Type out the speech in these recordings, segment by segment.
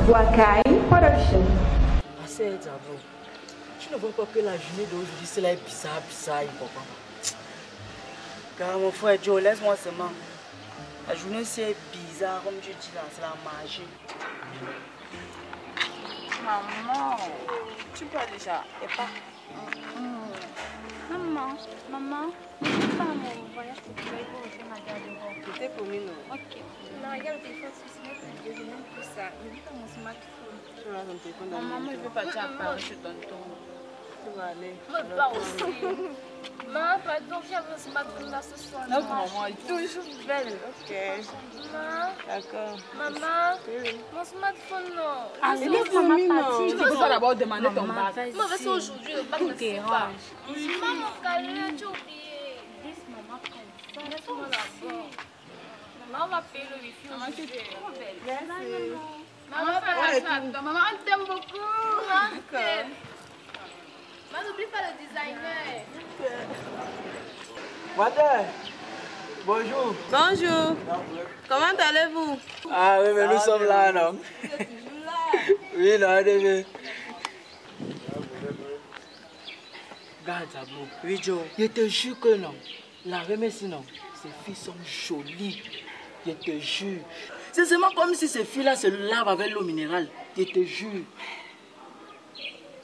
Wakai Production. Assez d'abord. Tu ne vois pas que la journée d'aujourd'hui, c'est là bizarre, papa. Car mon frère Joe, laisse-moi seulement. La journée c'est bizarre, comme tu dis là, c'est la magie. Maman, tu peux déjà. Et pas. Maman, je peux pas mon voyage pour que je refaire ma garde-robe. C'était promis, non? Ok. Non, regarde le téléphone, je n'aime plus ça. Je vis dans mon smartphone. Tu vas ton téléphone. Maman, moi, je veux partir à Paris, je donne ton. Tu vas aller. Moi, pas aussi. Maman, pardon, viens avec mon smartphone là ce soir. Non, maman est toujours belle. Ok. Maman. D'accord. Maman. Mon smartphone, non. Ah, c'est le promis, non. Tu ne peux pas d'abord demander ton bac. Moi, c'est aujourd'hui, le bac ne fait pas. Maman, Kalina, tu as oublié. Maman, laisse-moi là-bas. Maman va payer le wifi. Maman, tu es trop belle. Merci. Maman, fais la toi. Maman, on t'aime beaucoup. Maman, t'aime. Maman, n'oublie pas le designer. Madame, bonjour. Bonjour. Comment allez-vous? Ah oui, mais nous sommes là, non? Vous êtes toujours là. Oui, non, allez. Regarde, Zablo. Oui, Joe. Je te jure que non. La remercie, non. Ces filles sont jolies. Je te jure. C'est seulement comme si ces filles-là se lavent avec l'eau minérale. Je te jure.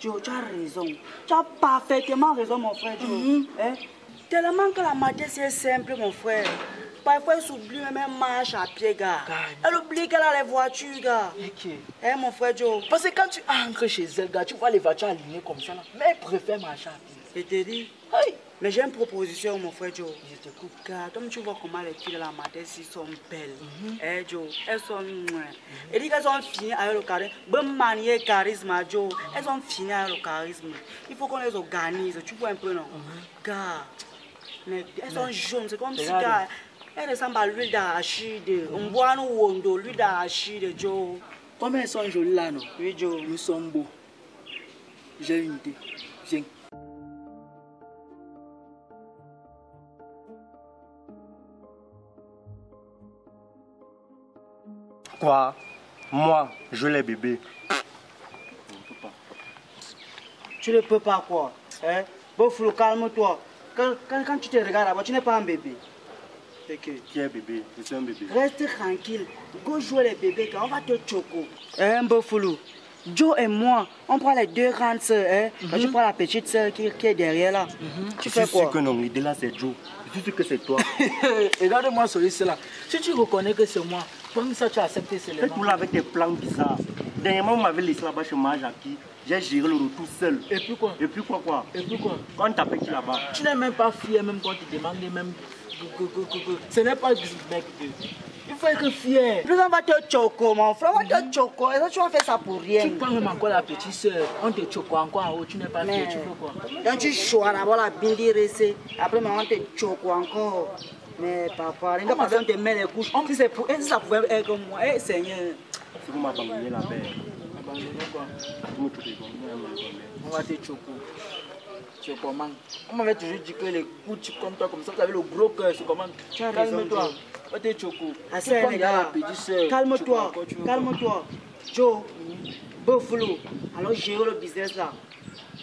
Joe, tu as raison. Tu as parfaitement raison, mon frère Joe. Hein? Tellement que la matière c'est simple, mon frère. Parfois, elle s'oublie même, elle marche à pied, gars. Elle oublie qu'elle a les voitures, gars. Ok. Hein, mon frère Joe? Parce que quand tu entres chez elle, gars, tu vois les voitures alignées comme ça, là. Mais elle préfère marcher à pied. Je te dis. Hey. Mais j'ai une proposition, mon frère Joe. Je t'écoute. Car comme tu vois comment les filles de la matière sont belles. Hein, Joe? Elles sont... Elle dit qu'elles sont finies avec le charisme. Bonne manière, charisme, Joe. Elles sont finies avec le charisme. Il faut qu'on les organise. Tu vois un peu, non? Gars, mais elles sont jaunes. C'est comme si, gars, elles ressemblent à l'huile d'arachide. On boit nous wondo, l'huile d'arachide, Joe. Comme elles sont jolies là, non? Oui, Joe. Nous sommes beaux. J'ai une idée. Viens. Quoi? Moi, je les bébés. Tu ne peux pas, quoi? Hein? Boflo, calme-toi. Quand tu te regardes là-bas, tu n'es pas un bébé. Qui est bébé? Je suis un bébé. Reste tranquille. Go jouer les bébés, car on va te choco. Hein, Boflo? Joe et moi, on prend les deux grandes sœurs. Hein? Quand tu prends la petite sœur qui est derrière là. Tu fais Je suis quoi? sûr que non, l'idée là c'est Joe. Je suis sûr que c'est toi. Regarde-moi celui-là. Si tu reconnais que c'est moi, comme ça tu as accepté Fais seulement. tout là avec tes plans bizarres. Dernièrement, vous m'avez laissé là-bas chez Majaki. J'ai géré le retour seul. Et puis quoi? Et puis quoi? Et puis quoi? Quand t'as petit là-bas. Tu n'es même pas fier même quand tu demandes même. Ce n'est pas du mec. Il faut être fier. Plus on va te choco, mon frère. On va te choco. Et ça, tu vas faire ça pour rien. Tu prends même encore la petite soeur. On te choco encore en haut. Tu n'es pas fier. Tu fais quoi? Quand tu choisis d'abord la bindi restée, après maman te choco encore. Mais papa, il ne pas te mettre les couches. Si c'est pour elle, si ça pouvait être comme moi. Eh Seigneur. Si vous m'abandonnez la belle. Abandonner quoi? Vous me trouvez comme On va te choco. Tu comment? On m'avait toujours dit que les coups comme toi, comme ça, vous avez le gros cœur. C'est comment? Calme-toi. On va te choco. Assez, les gars. Calme-toi. Calme-toi. Joe, Buffalo. Alors gérer le business là.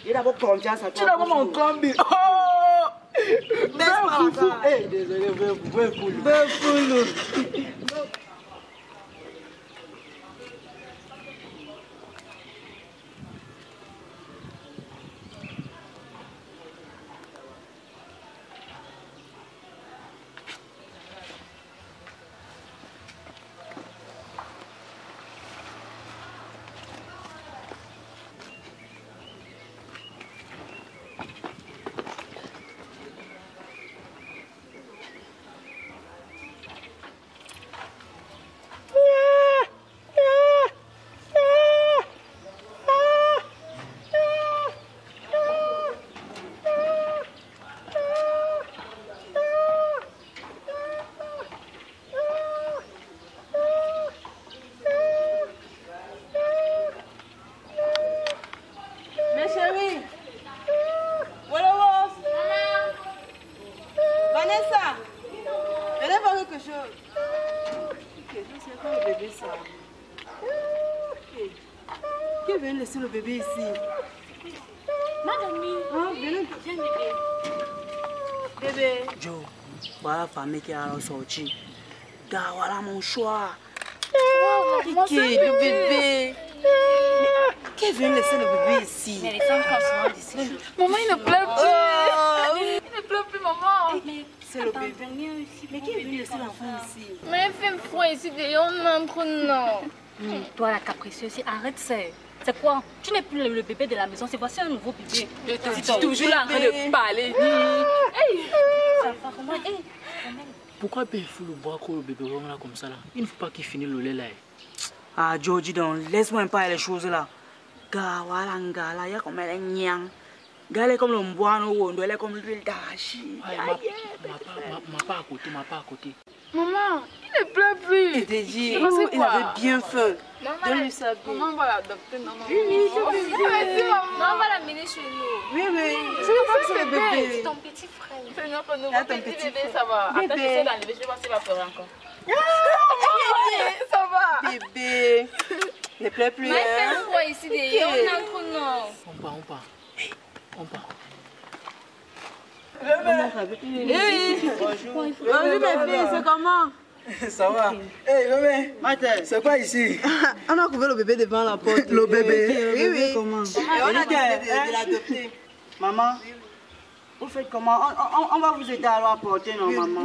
Il a d'abord confiance à toi. Tu n'as pas mon combi. Oh! Désolé, Buffalo. Qui vient laisser le bébé ici? Madame, Viens bébé. bébé. Joe, voilà la famille qui a ressorti. Gars, voilà mon choix. Qui est le bébé? Qui vient laisser le bébé ici? Mais les femmes font souvent des séjours. Maman, il ne pleure plus. Il ne pleure plus, maman. C'est le bébé. Mais qui vient laisser l'enfant ici? Mais il fait froid ici, d'ailleurs, on entre, non. Toi, la capricieuse, arrête ça. C'est quoi? Tu n'es plus le bébé de la maison, c'est voici un nouveau bébé. Je te dis toujours en train de parler. Ça va comment? Pourquoi il faut le boire le bébé là comme ça là? Il ne faut pas qu'il finisse le lait là. Ah, Joe, dis donc, laisse-moi pas les choses là. Gars, voilà, gars, là, il y a comme un niang. Gars, elle est comme le bois, elle est comme l'huile d'arachide. Ma pas à côté. Maman, il ne pleure plus. Il te dit, il avait bien faim. Donne-lui ça. Maman va l'adopter, maman. Oui, Non, on va l'amener chez nous. oui. C'est le bébé. C'est ton petit frère. C'est notre nouveau Attends, petit petit bébé, frère. ça va. Attends, Bébé. j'essaie d'enlever, je vais voir s'il va pleurer encore. Ça va. Bébé. Ne pleure plus. Mais il fait froid ici, d'ailleurs, on entre, non. On part. Bonjour mes filles, c'est comment? Ça va. Hey, bébé. C'est quoi ici? On a couvert le bébé devant la porte. Le bébé? Oui. Comment? On a décidé de l'adopter. Maman, vous faites comment? On va vous aider à l'apporter, non, maman?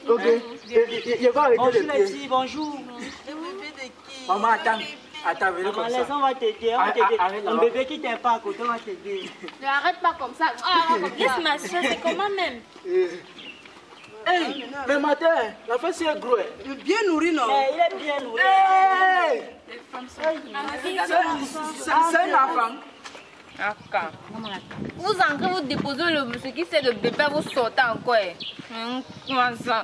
Ok. Je vais arrêter Bonjour le les pied. filles, bonjour. Maman, attends, venez comme ça. On va t'aider, Arrête Un là-bas. bébé qui t'aime pas à côté, on va t'aider. Ne arrête pas comme ça. Laisse ma soeur, c'est comment même? Hey, mais matin, la fête c'est gros. Bien nourri, non? Il est bien nourri. Hey! C'est une enfant. Vous entrez, vous déposez ce qui c'est le bébé, vous sortez encore. Comment ça?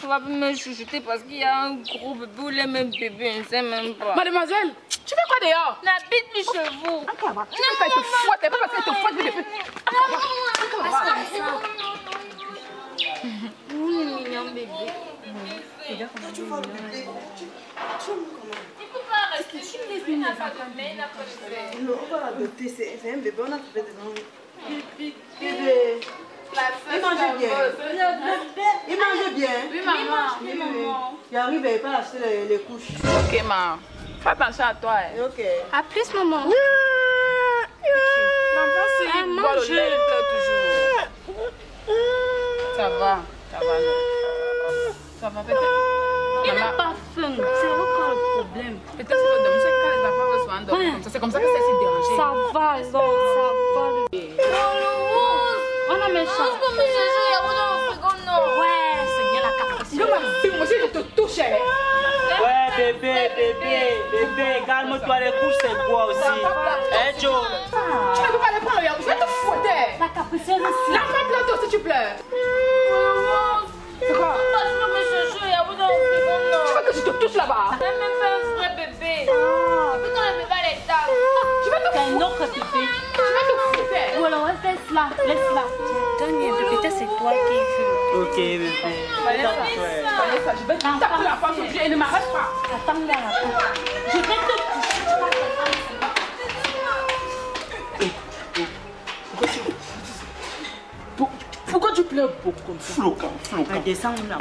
On va me chuchoter parce qu'il y a un gros bébé ou les mêmes bébés, je ne sais même pas. Mademoiselle, tu fais quoi dehors? N'habite plus chez vous. Tu fais pas te fouette, pas parce qu'elle te fouette depuis. Mignon bébé. Tu vois le bébé? Tu peux pas rester. Tu me laisses une affaire de main après le faire. Non, on va l'adopter, c'est un bébé, on a trouvé devant nous. Bébé. Il mange bien. Il mange bien. Oui, maman. Il arrive, il pas acheter les couches. Ok, maman. Fais attention à toi. Ok. À plus, maman. Maman, si il boit le lait, il pleure toujours. Ça va, Ça va, peut-être. Il n'a pas faim. C'est encore le problème. Peut-être que c'est comme ça quand les enfants veulent souvent dormir comme ça. C'est comme ça que c'est si dérangé. Ça va, non, ça va. On a mes choses. Pour me chercher, il y a beaucoup dans le frigo, non. Ouais, c'est bien la capricieuse. Moi aussi, je te touche. Ouais, bébé, calme-toi, les couches, c'est quoi aussi? Eh, Joe. Tu ne peux pas les prendre, je vais te fouetter. La capricieuse aussi. L'enfant pleure toi aussi, tu pleures. C'est quoi? Je peux me chercher, il y a beaucoup dans le frigo, non. Tu veux que je te touche là-bas? C'est même pas un vrai bébé. Depuis quand le bébé est tard. Je vais te C'est un autre bébé. Je vais te fouetter. Ou alors, laisse-la. Donne-lui un bébé, peut-être c'est toi qui veux. Ok, bébé. Vanessa, je vais te taper la face au pied et ne m'arrête pas. Attends-la à la porte. Je vais te Pourquoi tu pleures beaucoup comme ça? Flocan. Descends là.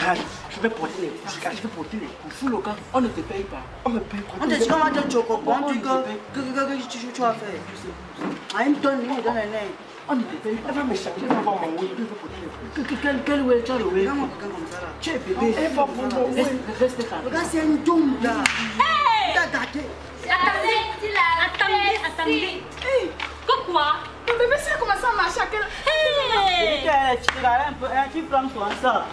Je vais porter les couches. Fouloka, on ne te paye pas. On me paye quoi? On te dit qu'on va te chocobo, tu vas faire. Ah, il me donne un nez. On ne te paye pas. Elle va me charger, elle va m'envoyer. Elle va porter les couches. Quel ouais, tu as le ouais? Regarde-moi, regarde comme ça là. Tu es bébé. Elle va prendre mon Reste calme. Regarde, c'est une tombe là. T'as gâté. Attendez. Quoi? Le bébé, s'il a commencé à marcher à quel... Elle est tirée là un peu, tu prends soin de ça.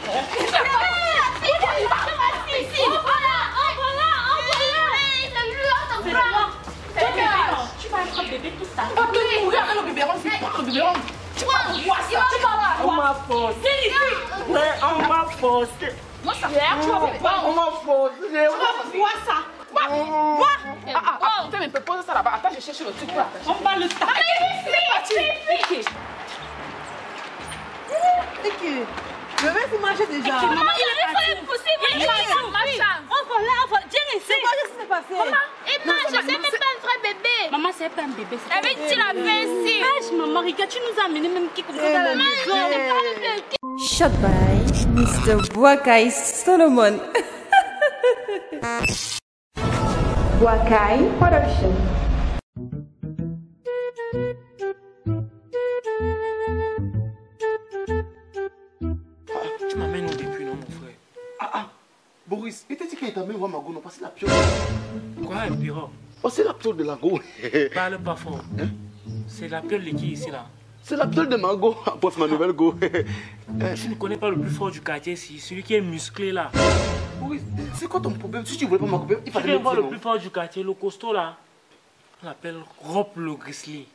Tu vas être bébé tout ça. On peut mourir avec le biberon, si tu prends le biberon. Tu vas voir ça. On m'a forcé. Ouais, on m'a forcé. Moi, ça fait tu vas voir. On m'a forcé. Vois ça. Vois. Attends, mais pose ça là-bas. Attends, je cherche le truc. On va le taper. C'est parti. Bébé, vous mangez déjà. Maman, il faut le pousser. On va là. Viens ici. Qu'est-ce qui s'est passé? Et moi, je sais même pas un vrai bébé. Maman, c'est pas un bébé. Eh bien, tu l'as fait ici. Maman, regarde, tu nous as amené même qui comme ça dans la maison. Shot by Mr. Boakai Solomon. Boakai Production. Tu m'amènes au début, non, mon frère? Boris, il t'a dit qu'il t'a amené voir ma go, non, parce que la pieuvre. Quoi, un pyro? Oh, c'est la pieuvre de la go. Parle pas fort. Hein? C'est la pieuvre de qui ici, là? C'est la pieuvre de ma go. Bref, ma nouvelle go. Tu ne connais pas le plus fort du quartier ici, celui qui est musclé, là. Boris, c'est quoi ton problème? Si tu voulais pas ma go, il Tu fallait viens me voir dire, le non? plus fort du quartier, le costaud, là. On l'appelle Rob le Grizzly.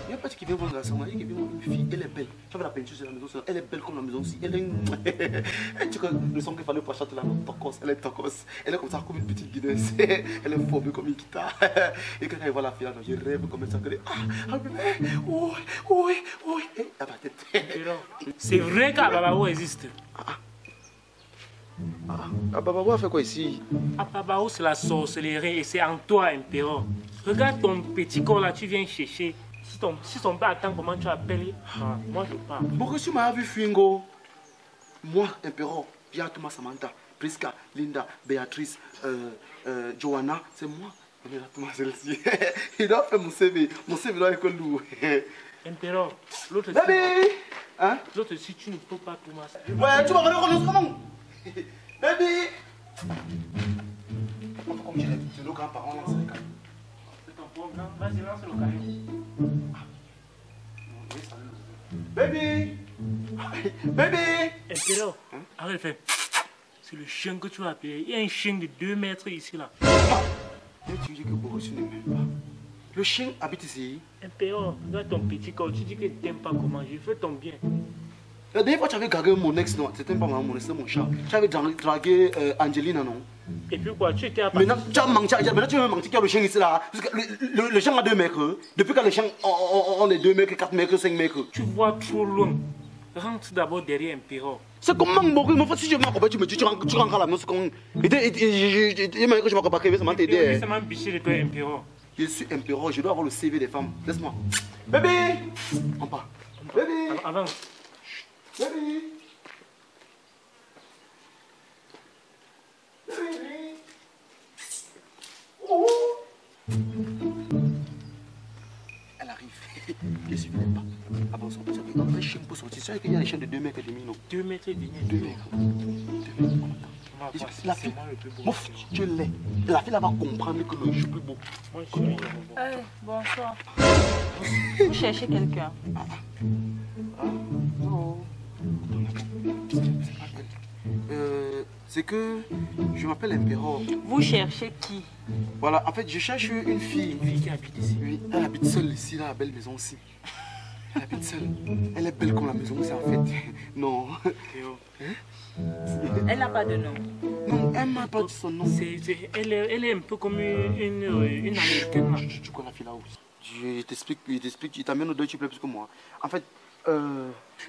Il n'y a pas dit qu'il vient voir un garçon, il vient voir une fille, elle est belle. Tu vois la peinture sur la maison, elle est belle comme la maison aussi. Elle est. Tu vois le son qu'il fallait pour chanter là, tocos, elle est tocos. Elle est comme ça, comme une petite guideuse. Elle est formée comme une guitare. Et quand elle voit la fille là, je rêve comme ça. Ah, bébé, oui, oui, oui. Et à ma tête. C'est vrai qu'Ababao existe. Bababo a fait quoi ici? Ababao, c'est la sorcellerie et c'est en toi, Impéro. Regarde ton petit corps là, tu viens chercher. Si ton père attend, comment tu appelles? Moi, je pars. Boris, tu m'as vu Fingo. Moi, Impéro, Pierre, Thomas, Samantha, Prisca, Linda, Béatrice, Johanna, c'est moi. Mais là, Thomas, celle-ci. Il doit faire mon CV. Mon CV doit être lourd. Impéro, l'autre Baby! Hein? L'autre, si tu ne peux pas, Thomas. Ouais, tu vas reconnaître comment? Baby! Comme je l'ai dit, c'est nos grands-parents, là, c'est les gars. C'est ton programme. Vas-y, lance le cahier. Baby! Baby! Impéro, arrête, fais. C'est le chien que tu vas appeler. Il y a un chien de 2 mètres ici, là. Et tu dis que Boris ne m'aime pas. Le chien habite ici. Impéro, regarde ton petit corps. Tu dis que tu n'aimes pas comment je fais ton bien. La dernière fois, tu avais dragué mon ex, non? C'était pas mon ex, c'était mon chat. Tu avais dragué Angelina, non? Et puis quoi, tu étais à Maintenant, tu as menti, maintenant tu veux mentir qu'il y a le chien ici là. Parce que le chien a 2 mètres. Depuis quand les chiens ont les 2 mètres, 4 mètres, 5 mètres. Tu vois trop loin. Rentre d'abord derrière Impéro. C'est comment Boris? Mon frère, si je m'accompagne, tu me dis, tu rentres à la maison, c'est comme. Il m'a dit que je m'accompagne, ça m'a t'aider. C'est même biché de toi, Impéro. Je suis Impéro, je dois avoir le CV des femmes. Laisse-moi. Bébé! On part. Bébé! Avance. Bébé! Bébé! Oh! Elle arrive. Je suis venu pas. Avance, on peut dire qu'un chien peut sortir. Tu sais qu'il y a des chiens de 2 mètres et demi, non? 2 mètres et demi. 2 mètres. 2 mètres. La fille, tu l'es. La fille, elle va comprendre que je suis plus beau. Moi, je suis Bonsoir. Vous cherchez quelqu'un? C'est que je m'appelle Impéro. Vous cherchez qui? Voilà, en fait, je cherche une fille. une fille qui habite ici. Oui, elle habite seule ici, dans la belle maison aussi. Elle habite seule. Elle est belle comme la maison aussi, en fait. Non. Elle n'a pas de nom. Non, elle m'a pas dit son nom. Elle est un peu comme une américaine. Là. Tu connais la fille là-haut? Je t'explique, il t'amène au deux, tu plais plus que moi. En fait,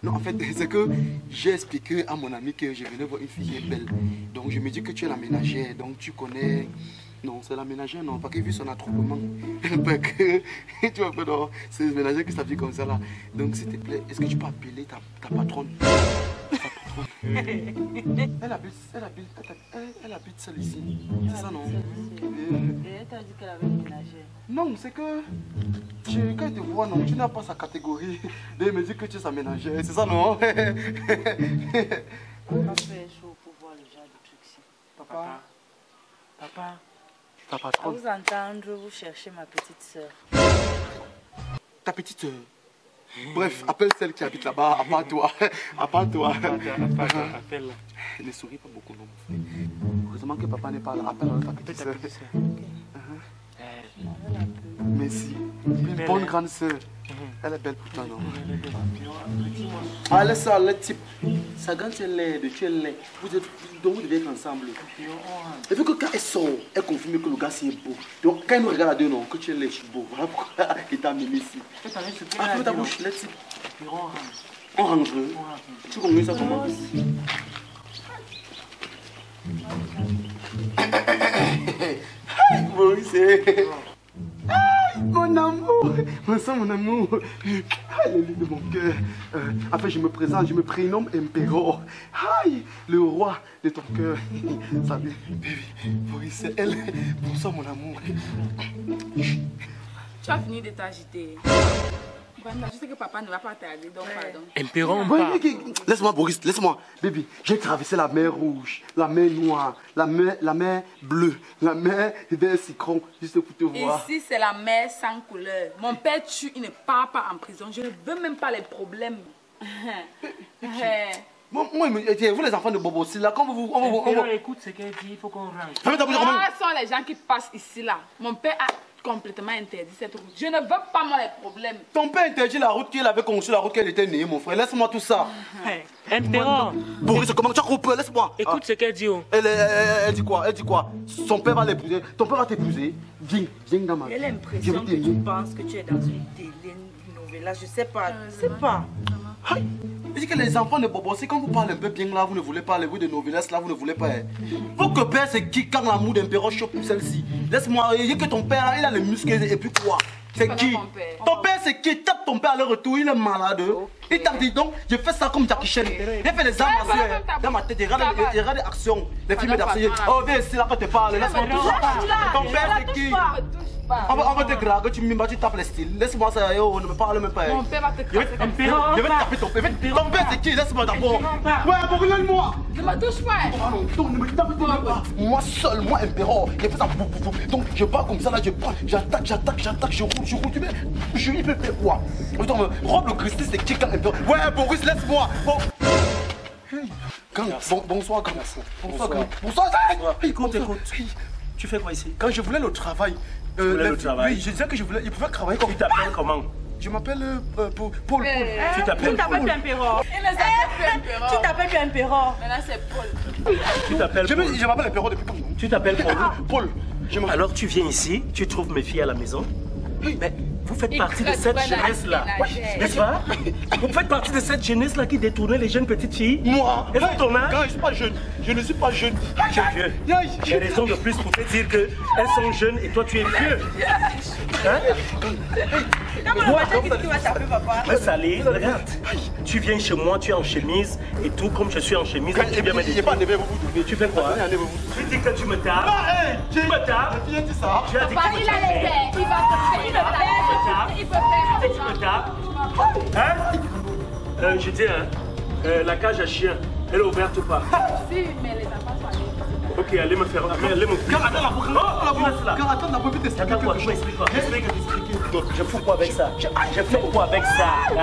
non, en fait, c'est que j'ai expliqué à mon ami que je venais voir une fille qui est belle. Donc je me dis que tu es la ménagère, donc tu connais. Non, c'est la ménagère, non, parce que vu son attroupement, parce que, tu vois, non, c'est la ménagère qui s'habille comme ça là. Donc s'il te plaît, est-ce que tu peux appeler ta patronne? Elle habite seule ici. C'est ça, non? Et elle t'a dit qu'elle avait une ménagère. Non, c'est que quand elle te voit, non, tu n'as pas sa catégorie. Elle me dit que tu es sa ménagère. C'est ça, non? On va faire chaud pour voir le genre de trucs ici. Papa. Ta À patronne. vous entendre, vous cherchez ma petite soeur. Ta petite soeur. Bref, appelle celle qui habite là-bas, à part toi. À part toi. Appelle-la. Ne souris pas beaucoup, non, mon frère. Heureusement que papa n'est pas là. Appelle ta petite soeur. Merci. Une bonne grande soeur. Elle est belle pour toi, non? Ah, laisse ça, le type. Sa grande, elle est laide, tu es laid. Donc vous devez être ensemble. Et vu que quand elle sort, elle confirme que le gars c'est beau. Donc quand elle nous regarde à deux, non, que tu es laid, je suis beau. Voilà pourquoi il t'a mis ici. Ah, ferme ta bouche, le type. On range. Tu comprends ça comment? Maurice. mon amour. Bonsoir, mon amour. Ah, le lit de mon cœur. Enfin, je me présente, je me prénomme Impero. Aïe, le roi de ton cœur. Salut, baby. Oui, c'est elle. Bonsoir, mon amour. Tu as fini de t'agiter. Je sais que papa ne va pas tarder, donc pardon. Impéron, Laisse-moi, Boris, laisse-moi. Baby, j'ai traversé la mer rouge, la mer noire, la mer bleue, la mer vert citron, juste pour te voir. Ici, c'est la mer sans couleur. Mon père tue, il ne part pas en prison. Je ne veux même pas les problèmes. Moi, vous les enfants de Bobo, c'est là, quand vous... écoute ce qu'elle dit, il faut qu'on rentre. Ce sont les gens qui passent ici, là. Mon père a complètement interdit cette route. Je ne veux pas, moi, les problèmes. Ton père interdit la route qu'il avait conçue, la route qu'elle était née, mon frère. Laisse-moi tout ça. Impéron. Boris, comment tu as coupé? Laisse-moi. Écoute ce qu'elle dit. Elle dit quoi? Elle dit quoi? Son père va l'épouser. Ton père va t'épouser. Viens dans ma vie. J'ai l'impression que tu penses que tu es dans une télénovela. Je sais pas. Je sais pas. Je dis que les enfants de Bobo, c'est quand vous parlez un peu bien là, vous ne voulez pas, les bruits de novelas là, vous ne voulez pas. Votre père, c'est qui quand l'amour d'Impéro chope celle-ci? Laisse-moi, il y a que ton père là, il a les muscles et puis quoi? C'est qui? Ton père, c'est qui? Tape ton père à le retour, il est malade. Il t'a dit donc, je fais ça comme Jackie Chan. Il fait les armes dans ma tête, il regarde les actions, les films d'action. Oh, viens ici là quand tu parles, laisse-moi tout ça. Ton père, c'est qui? On va te graguer, tu tapes les styles. Laisse-moi ça, on ne me parle même pas. Mon père va te casser. Je vais te taper ton père. Ton père, c'est qui? Laisse-moi d'abord. Ouais, brûle-moi. Ne me touche pas. Donc, ne me tape pas. Moi seul, moi, Impéro, j'ai fait ça. Donc, je pars comme ça, là, je prends, j'attaque, je roule. Il peut faire quoi? Attends, Rob le Christ, c'est qui quand Impéro? Ouais, Boris, laisse-moi. Bonsoir, grand. Bonsoir. Écoute. Tu fais quoi ici? Quand je voulais le travail. Oui, je disais que je voulais. Il pouvait travailler comme. Tu t'appelles comment? Je m'appelle Paul. Tu t'appelles Paul? Tu t'appelles plus Impéro. Maintenant, c'est Paul. Tu t'appelles Paul? Je m'appelle Impéro depuis quand? Tu t'appelles Paul? Paul. Alors tu viens ici, tu trouves mes filles à la maison. Mais vous faites partie de cette jeunesse-là, n'est-ce pas? Vous faites partie de cette jeunesse-là qui détournait les jeunes petites filles. Moi? Elles ont ton âge? Quand je suis pas jeune. Je ne suis pas jeune. Tu es vieux. J'ai raison de plus pour te dire qu'elles sont jeunes et toi tu es vieux. Salé, regarde. Tu viens chez moi, tu es en chemise et tout comme je suis en chemise. Tu viens me dire. Tu fais quoi? Tu dis que tu me tapes. Tu me tapes. Tu as dit ça? Tu as dit que tu me tapes. Il va te faire. Il peut faire. Tu me tapes. Hein? Je dis, la cage à chien, elle est ouverte ou pas? Si, mais les enfants sont allés. Ok, allez me faire. Allez me faire. Attends, on a pas vu t'expliquer quelque chose. Explique. Je fous quoi avec ça? Je fais quoi avec ça? Je fais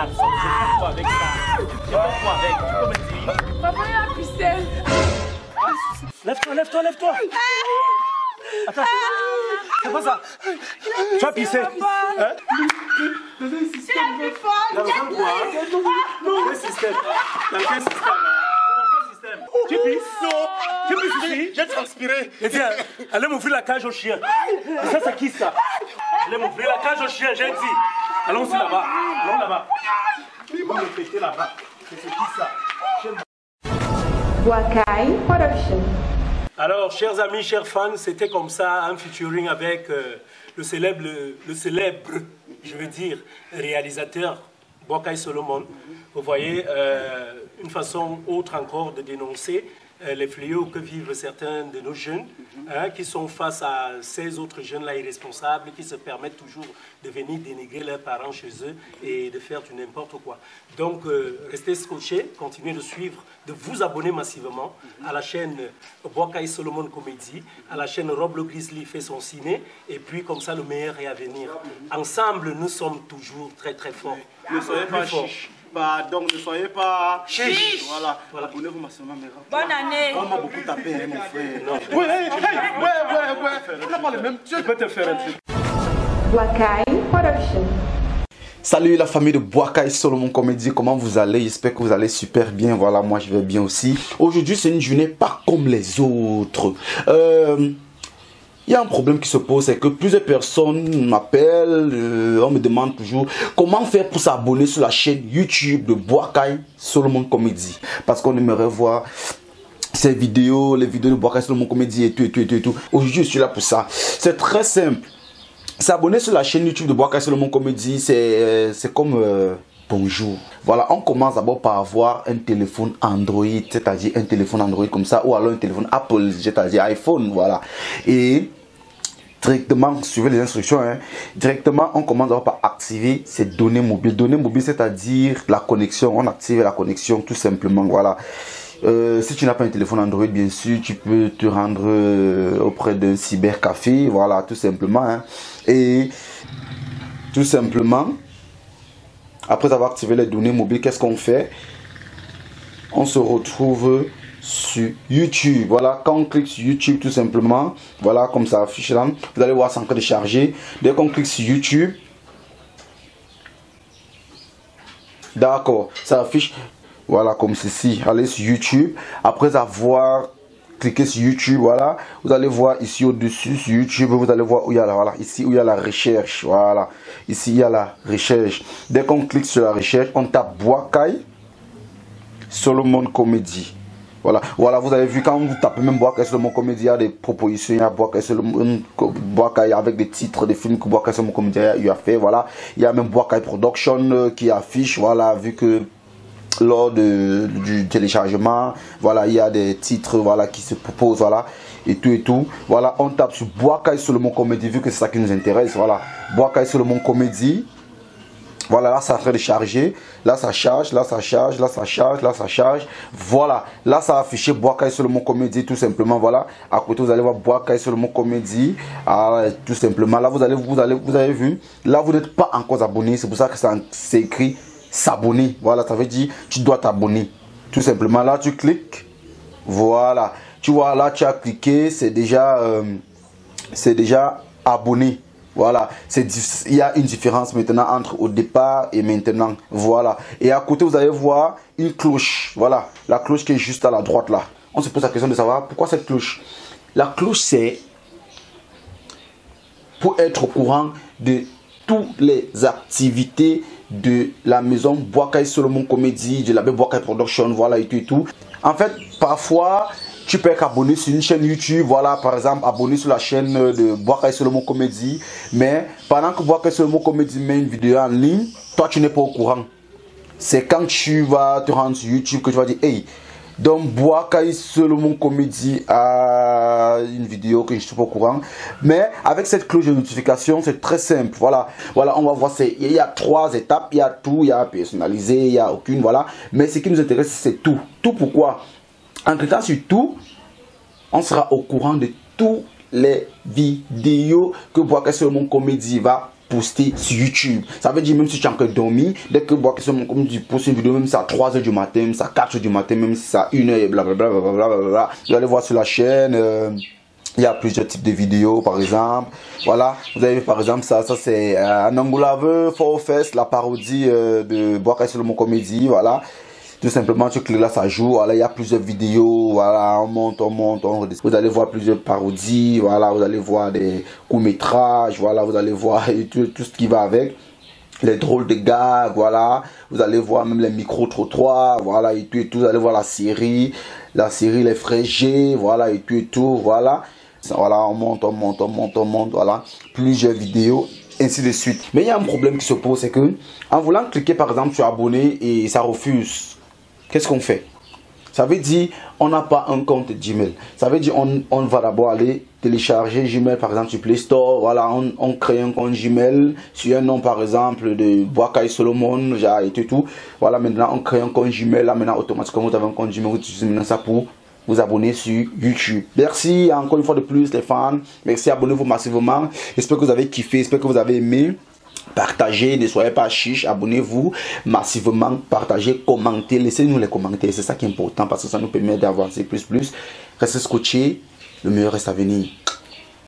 quoi avec ça? Je fais quoi avec? Tu peux me dire? Papa, il a pissé. Lève-toi. Attends. C'est quoi ça? Tu as pissé? Hein? Il est plus fort. Dans quel système? Dans quel système? Tu pisses ici? J'ai transpiré. Et tiens, allez m'ouvrir la cage au chien. Et ça, c'est qui ça? Allez m'ouvrir la cage au chien, j'ai dit. Allons-y là-bas. Allons là-bas. Ils vont me péter là-bas. C'est qui ça? Wakai Production. Alors, chers amis, chers fans, c'était comme ça un featuring avec le célèbre, je veux dire, réalisateur Boakai Solomon. Vous voyez, une façon autre encore de dénoncer les fléaux que vivent certains de nos jeunes, qui sont face à ces autres jeunes-là irresponsables, qui se permettent toujours de venir dénigrer leurs parents chez eux et de faire du n'importe quoi. Donc, restez scotchés, continuez de suivre, de vous abonner massivement à la chaîne Boakai Solomon Comédie, à la chaîne Rob le Grizzly fait son ciné, et puis comme ça, le meilleur est à venir. Ensemble, nous sommes toujours très très forts. Ne soyez pas chiche. Pardon, ne soyez pas chiche. Voilà. Abonnez-vous massivement, mes gars. Bonne année. On m'a beaucoup tapé, mon frère. Ouais. On n'a pas le même. Je peux te faire un truc. Wakai Production. Salut la famille de Boakai Solomon Comédie, comment vous allez? J'espère que vous allez super bien. Voilà, moi je vais bien aussi. Aujourd'hui c'est une journée pas comme les autres. Il y a un problème qui se pose, c'est que plusieurs personnes m'appellent, on me demande toujours comment faire pour s'abonner sur la chaîne YouTube de Boakai Solomon Comédie. Parce qu'on aimerait voir ces vidéos, les vidéos de Boakai Solomon Comédie et tout. Aujourd'hui je suis là pour ça. C'est très simple. S'abonner sur la chaîne YouTube de Boakai Solomon Comedy, c'est comme bonjour. Voilà, on commence d'abord par avoir un téléphone Android, c'est-à-dire un téléphone Android comme ça, ou alors un téléphone Apple, c'est-à-dire iPhone, voilà. Et directement, suivez les instructions, hein, directement on commence d'abord par activer ces données mobiles. Données mobiles, c'est-à-dire la connexion, on active la connexion tout simplement, voilà. Si tu n'as pas un téléphone Android, bien sûr, tu peux te rendre auprès d'un cybercafé, voilà, tout simplement. Hein. Et tout simplement, après avoir activé les données mobiles, qu'est-ce qu'on fait? On se retrouve sur YouTube. Voilà, quand on clique sur YouTube, tout simplement, voilà, comme ça affiche là, vous allez voir, c'est en train de charger. Dès qu'on clique sur YouTube, d'accord, ça affiche. Voilà, comme ceci. Allez sur YouTube. Après avoir cliqué sur YouTube, voilà, vous allez voir ici au-dessus sur YouTube, vous allez voir où il y a la, voilà, ici où il y a la recherche. Voilà, ici il y a la recherche. Dès qu'on clique sur la recherche, on tape Boakai Solomon Comedy. Voilà, voilà, vous avez vu quand vous tapez même Boakai Solomon Comedy, il y a des propositions, il y a Boakai Solomon Boakai avec des titres des films que Boakai Solomon Comedy a fait. Voilà, il y a même Boakai Production qui affiche. Voilà, vu que lors du téléchargement, voilà, il y a des titres, voilà, qui se proposent, voilà, et tout, voilà, on tape sur Boakai Solomon Comedy, vu que c'est ça qui nous intéresse, voilà, Boakai Solomon Comedy, voilà, là ça est en train de charger, là ça charge, là ça charge, là ça charge, là ça charge, voilà, là ça a affiché Boakai Solomon Comedy, tout simplement, voilà, à côté vous allez voir Boakai Solomon Comedy, tout simplement, là vous avez vu, là vous n'êtes pas encore abonné, c'est pour ça que c'est écrit s'abonner. Voilà, ça veut dire tu dois t'abonner. Tout simplement, là tu cliques. Voilà. Tu vois, là tu as cliqué, c'est déjà abonné. Voilà. Il y a une différence maintenant entre au départ et maintenant. Voilà. Et à côté, vous allez voir une cloche. Voilà. La cloche qui est juste à la droite là. On se pose la question de savoir pourquoi cette cloche. La cloche, c'est pour être au courant de toutes les activités de la maison Boakai Solomon Comedy, de la Boakai Production, voilà, et tout. En fait, parfois, tu peux être abonné sur une chaîne YouTube, voilà, par exemple, abonné sur la chaîne de Boakai Solomon Comedy, mais pendant que Boakai Solomon Comedy met une vidéo en ligne, toi, tu n'es pas au courant. C'est quand tu vas te rendre sur YouTube que tu vas dire, hey, donc Boakai Solomon Comedy a une vidéo que je ne suis pas au courant. Mais avec cette cloche de notification, c'est très simple. Voilà, voilà, on va voir, il y a 3 étapes, il y a tout, il y a personnalisé, il n'y a aucune, voilà. Mais ce qui nous intéresse, c'est tout. Tout pourquoi? En cliquant sur tout, on sera au courant de toutes les vidéos que Boakai Solomon Comedy va poster sur YouTube. Ça veut dire même si tu es encore dormi, dès que Boakai Solomon Comedy poste une vidéo, même si c'est à 3 h du matin, même si c'est à 4 h du matin, même si c'est à 1 h et blablabla, vous allez voir sur la chaîne, il y a plusieurs types de vidéos par exemple. Voilà, vous avez vu par exemple ça c'est un Angolave for Fest, la parodie de Boakai Solomon Comedy, voilà. Tout simplement, tu cliques là, ça joue. Voilà, il y a plusieurs vidéos. Voilà, on monte, on redescend. Vous allez voir plusieurs parodies. Voilà, vous allez voir des courts-métrages. Voilà, vous allez voir tout ce qui va avec. Les drôles de gags. Voilà, vous allez voir même les micro-trottoirs. Voilà, et tout. Vous allez voir la série. Les Frères G. Voilà, et tout. Voilà. Voilà, on monte. Voilà, plusieurs vidéos. Ainsi de suite. Mais il y a un problème qui se pose, c'est que en voulant cliquer par exemple sur abonner et ça refuse. Qu'est-ce qu'on fait? Ça veut dire on n'a pas un compte Gmail. Ça veut dire on va d'abord aller télécharger Gmail par exemple sur Play Store. Voilà, on crée un compte Gmail sur un nom par exemple de Boakai Solomon, et tout. Voilà, maintenant on crée un compte Gmail. Là maintenant automatiquement vous avez un compte Gmail. Vous utilisez maintenant ça pour vous abonner sur YouTube. Merci encore une fois de plus les fans. Merci, abonnez-vous massivement. J'espère que vous avez kiffé, j'espère que vous avez aimé. Partagez, ne soyez pas chiche, abonnez-vous massivement, partagez, commentez, laissez-nous les commentaires, c'est ça qui est important parce que ça nous permet d'avancer plus. Restez scotchés, le meilleur reste à venir.